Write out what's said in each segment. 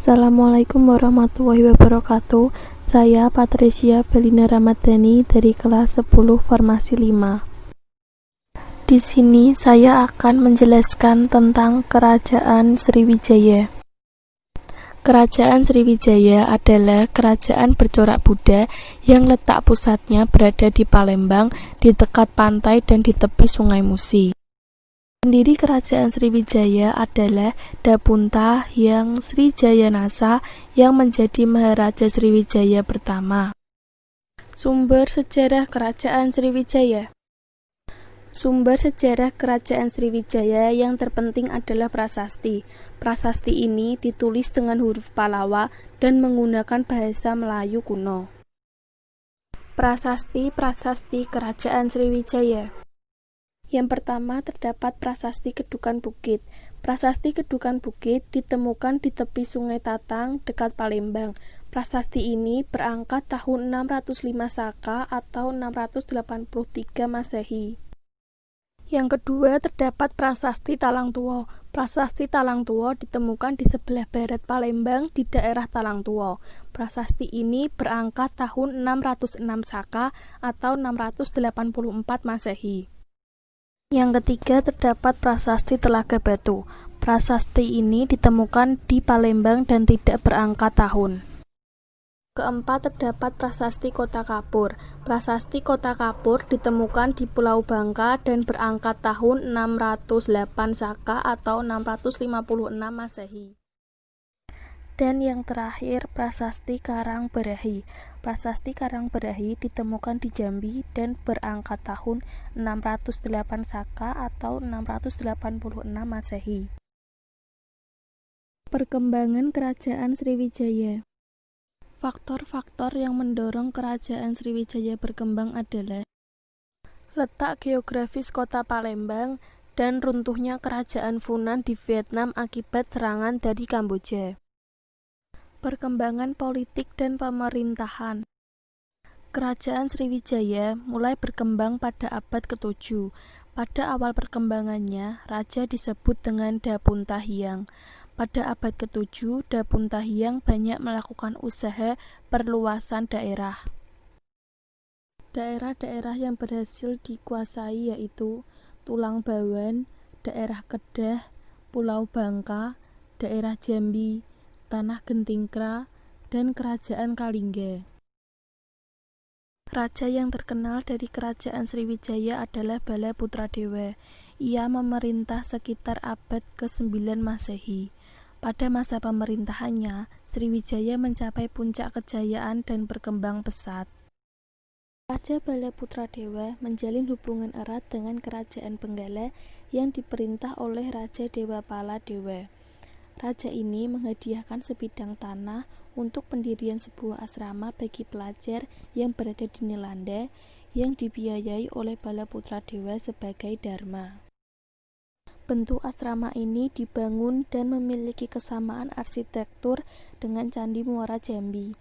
Assalamualaikum warahmatullahi wabarakatuh. Saya Patricia Belina Ramadhani dari kelas 10 Farmasi 5. Di sini saya akan menjelaskan tentang Kerajaan Sriwijaya. Kerajaan Sriwijaya adalah kerajaan bercorak Buddha yang letak pusatnya berada di Palembang, di dekat pantai dan di tepi Sungai Musi. Pendiri Kerajaan Sriwijaya adalah Dapunta Hyang Srijayanasa yang menjadi Maharaja Sriwijaya pertama. Sumber sejarah Kerajaan Sriwijaya. Sumber sejarah Kerajaan Sriwijaya yang terpenting adalah prasasti. Prasasti ini ditulis dengan huruf Pallawa dan menggunakan bahasa Melayu kuno. Prasasti Kerajaan Sriwijaya. Yang pertama terdapat Prasasti Kedukan Bukit. Prasasti Kedukan Bukit ditemukan di tepi Sungai Tatang dekat Palembang. Prasasti ini berangkat tahun 605 Saka atau 683 Masehi. Yang kedua terdapat Prasasti Talangtuo. Prasasti Talangtuo ditemukan di sebelah barat Palembang di daerah Talangtuo. Prasasti ini berangkat tahun 606 Saka atau 684 Masehi. Yang ketiga terdapat Prasasti Telaga Batu. Prasasti ini ditemukan di Palembang dan tidak berangkat tahun. Keempat terdapat Prasasti Kota Kapur. Prasasti Kota Kapur ditemukan di Pulau Bangka dan berangkat tahun 608 Saka atau 656 Masehi. Dan yang terakhir Prasasti Karangberahi. Prasasti Karangberahi ditemukan di Jambi dan berangkat tahun 608 Saka atau 686 Masehi. Perkembangan Kerajaan Sriwijaya. Faktor-faktor yang mendorong Kerajaan Sriwijaya berkembang adalah letak geografis kota Palembang dan runtuhnya Kerajaan Funan di Vietnam akibat serangan dari Kamboja. Perkembangan politik dan pemerintahan. Kerajaan Sriwijaya mulai berkembang pada abad ke-7. Pada awal perkembangannya, raja disebut dengan Dapunta Hyang. Pada abad ke-7, Dapunta Hyang banyak melakukan usaha perluasan daerah. Daerah-daerah yang berhasil dikuasai yaitu Tulang Bawan, daerah Kedah, Pulau Bangka, daerah Jambi, Tanah Gentingkra, dan Kerajaan Kalingga. Raja yang terkenal dari Kerajaan Sriwijaya adalah Bala Putradewa. Ia memerintah sekitar abad ke-9 Masehi. Pada masa pemerintahannya, Sriwijaya mencapai puncak kejayaan dan berkembang pesat. Raja Bala Putradewa menjalin hubungan erat dengan Kerajaan Benggala yang diperintah oleh Raja Dewapala Dewa. Raja ini menghadiahkan sebidang tanah untuk pendirian sebuah asrama bagi pelajar yang berada di Nelanda yang dibiayai oleh Bala Putradewa sebagai dharma. Bentuk asrama ini dibangun dan memiliki kesamaan arsitektur dengan Candi Muara Jambi.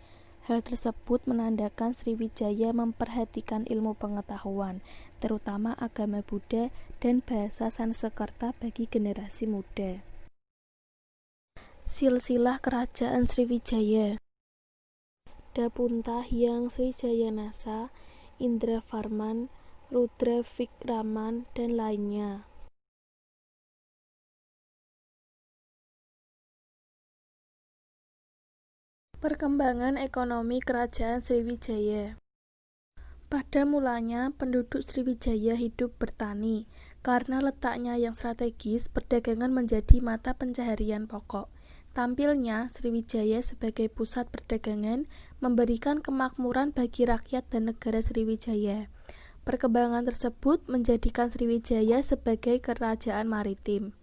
Hal tersebut menandakan Sriwijaya memperhatikan ilmu pengetahuan, terutama agama Buddha dan bahasa Sanskerta bagi generasi muda. Silsilah Kerajaan Sriwijaya. Dapunta Hyang Srijayanasa, Indravarman, Rudravikraman, dan lainnya. Perkembangan ekonomi Kerajaan Sriwijaya. Pada mulanya, penduduk Sriwijaya hidup bertani. Karena letaknya yang strategis, perdagangan menjadi mata pencaharian pokok. Tampilnya Sriwijaya sebagai pusat perdagangan memberikan kemakmuran bagi rakyat dan negara Sriwijaya. Perkembangan tersebut menjadikan Sriwijaya sebagai kerajaan maritim.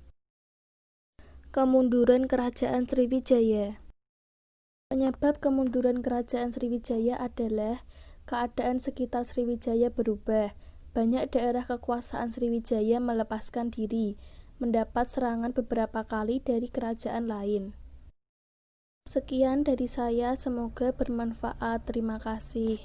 Kemunduran Kerajaan Sriwijaya. Penyebab kemunduran Kerajaan Sriwijaya adalah keadaan sekitar Sriwijaya berubah. Banyak daerah kekuasaan Sriwijaya melepaskan diri, mendapat serangan beberapa kali dari kerajaan lain. Sekian dari saya, semoga bermanfaat. Terima kasih.